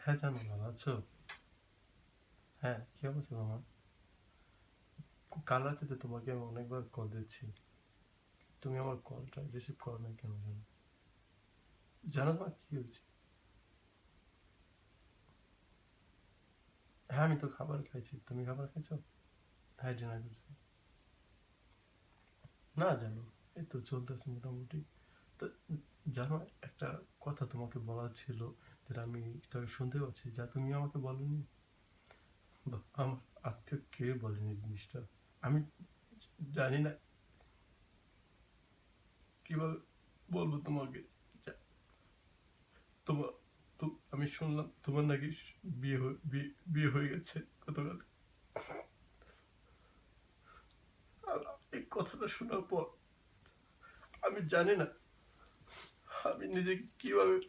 হ্যাঁ জানো, ভালো আছো? হ্যাঁ, কি অবস্থা তোমার? কাল রাতে তো তোমাকে আমি অনেকবার কল দিচ্ছি, তুমি আমার কলটা রিসিভ করো না কেন জানো? জানো তোমার কি হয়েছে? হ্যাঁ, আমি তো খাবার খাইছি, তুমি খাবার খাইছো? হ্যাঁ, ডিনার করছি। না জানো, এই তো চলতেছে মোটামুটি। তো জানো, একটা কথা তোমাকে বলার ছিল, যেটা আমি একটু আগে শুনতে পাচ্ছি, যা তুমি আমাকে বলনি। বা আমার আত্মীয় কে বলেনি জিনিসটা। আমি জানি না কিভাবে বলবো তোমাকে। যা- তোমার তো আমি শুনলাম তোমার নাকি বিয়ে হয়ে গেছে গতকাল। আর এই কথাটা শোনার পর আমি জানি না আমি নিজেকে কিভাবে